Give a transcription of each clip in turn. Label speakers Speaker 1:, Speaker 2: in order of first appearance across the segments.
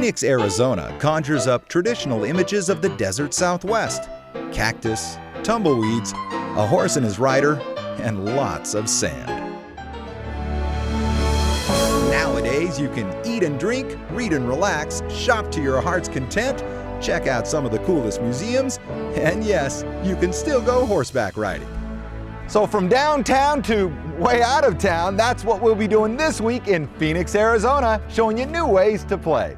Speaker 1: Phoenix, Arizona conjures up traditional images of the desert Southwest. Cactus, tumbleweeds, a horse and his rider, and lots of sand. Nowadays, you can eat and drink, read and relax, shop to your heart's content, check out some of the coolest museums, and yes, you can still go horseback riding. So from downtown to way out of town, that's what we'll be doing this week in Phoenix, Arizona, showing you new ways to play.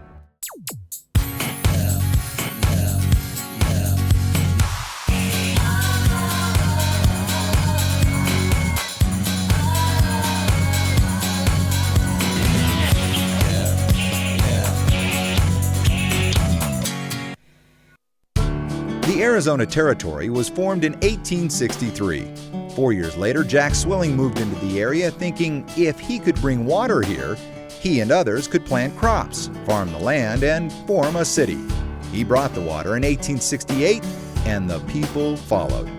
Speaker 1: The Arizona Territory was formed in 1863. 4 years later, Jack Swilling moved into the area thinking if he could bring water here, he and others could plant crops, farm the land, and form a city. He brought the water in 1868, and the people followed.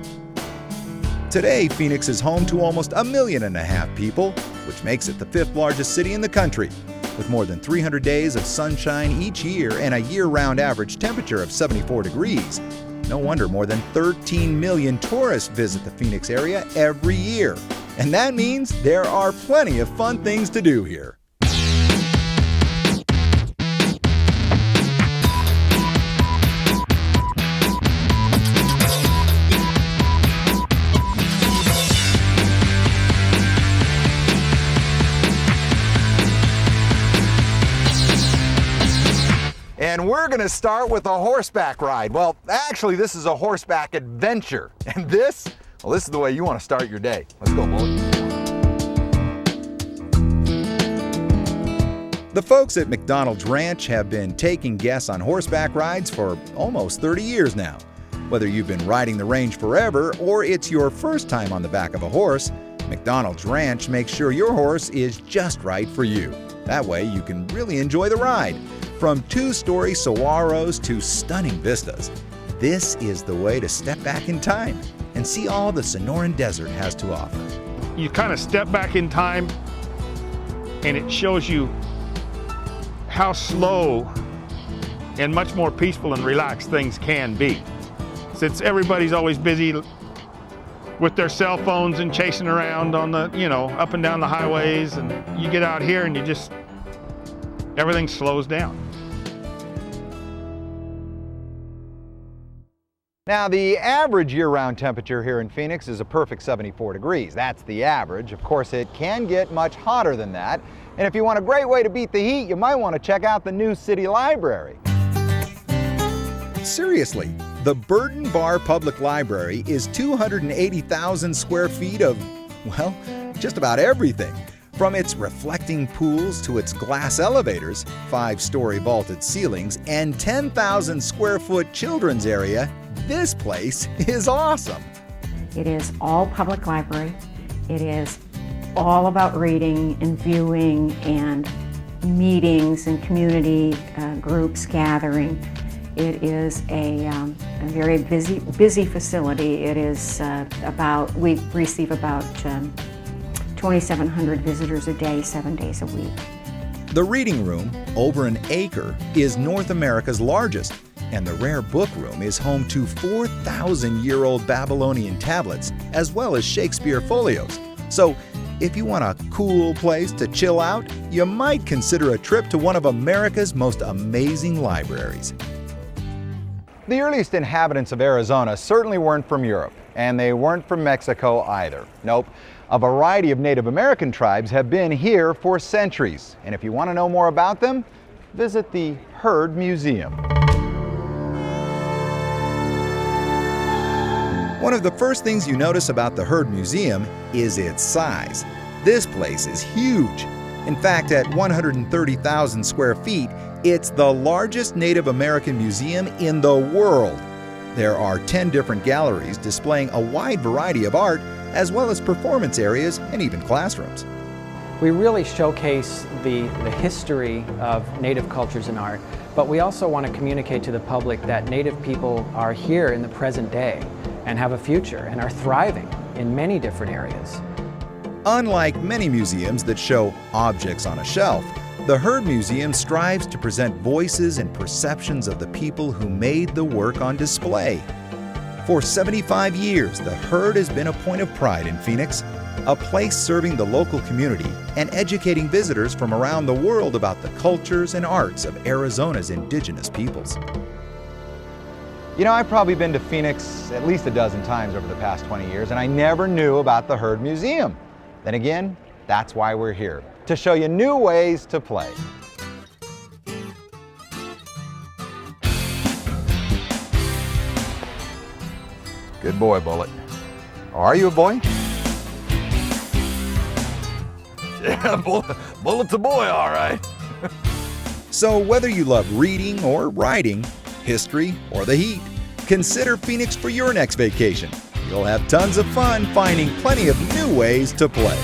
Speaker 1: Today, Phoenix is home to almost 1.5 million people, which makes it the 5th largest city in the country. With more than 300 days of sunshine each year and a year-round average temperature of 74 degrees, no wonder more than 13 million tourists visit the Phoenix area every year. And that means there are plenty of fun things to do here. And we're going to start with a horseback ride. Well, actually, this is a horseback adventure. And this is the way you want to start your day. Let's go, boys. The folks at McDonald's Ranch have been taking guests on horseback rides for almost 30 years now. Whether you've been riding the range forever or it's your first time on the back of a horse, McDonald's Ranch makes sure your horse is just right for you. That way you can really enjoy the ride. From 2-story saguaros to stunning vistas, this is the way to step back in time and see all the Sonoran Desert has to offer.
Speaker 2: You kind of step back in time and it shows you how slow and much more peaceful and relaxed things can be. Since everybody's always busy with their cell phones and chasing around on the, up and down the highways, and you get out here and everything slows down.
Speaker 1: Now, the average year-round temperature here in Phoenix is a perfect 74 degrees. That's the average. Of course, it can get much hotter than that. And if you want a great way to beat the heat, you might want to check out the new city library. Seriously, the Burton Barr Public Library is 280,000 square feet of, well, just about everything. From its reflecting pools to its glass elevators, 5-story vaulted ceilings, and 10,000 square foot children's area, this place is awesome.
Speaker 3: It is all public library. It is all about reading and viewing and meetings and community groups gathering. It is a very busy facility. It is we receive about 2,700 visitors a day, 7 days a week.
Speaker 1: The reading room, over an acre, is North America's largest, and the rare book room is home to 4,000-year-old Babylonian tablets, as well as Shakespeare folios. So, if you want a cool place to chill out, you might consider a trip to one of America's most amazing libraries. The earliest inhabitants of Arizona certainly weren't from Europe, and they weren't from Mexico either. Nope. A variety of Native American tribes have been here for centuries. And if you want to know more about them, visit the Heard Museum. One of the first things you notice about the Heard Museum is its size. This place is huge. In fact, at 130,000 square feet, it's the largest Native American museum in the world. There are 10 different galleries displaying a wide variety of art, as well as performance areas and even classrooms.
Speaker 4: We really showcase the history of Native cultures and art, but we also want to communicate to the public that Native people are here in the present day and have a future and are thriving in many different areas.
Speaker 1: Unlike many museums that show objects on a shelf, The Heard Museum strives to present voices and perceptions of the people who made the work on display. For 75 years, the Heard has been a point of pride in Phoenix, a place serving the local community and educating visitors from around the world about the cultures and arts of Arizona's indigenous peoples.
Speaker 5: You know, I've probably been to Phoenix at least a dozen times over the past 20 years, and I never knew about the Heard Museum. Then again, that's why we're here, to show you new ways to play. Good boy, Bullet. Or are you a boy?
Speaker 6: Yeah, Bullet's a boy, all right.
Speaker 1: So whether you love reading or riding, history or the heat, consider Phoenix for your next vacation. You'll have tons of fun finding plenty of new ways to play.